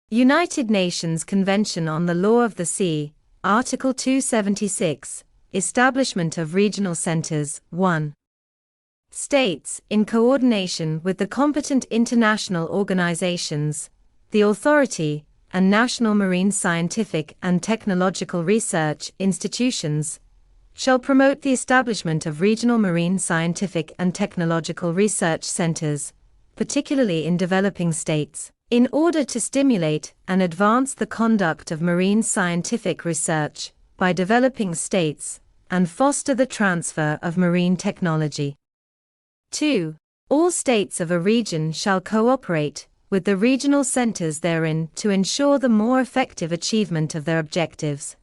United Nations Convention on the Law of the Sea, Article 276, Establishment of Regional Centers, 1. States, in coordination with the competent international organizations, the authority, and national marine scientific and technological research institutions, shall promote the establishment of regional marine scientific and technological research centers, particularly in developing states, in order to stimulate and advance the conduct of marine scientific research by developing states, and foster the transfer of marine technology. 2. All states of a region shall cooperate with the regional centers therein to ensure the more effective achievement of their objectives.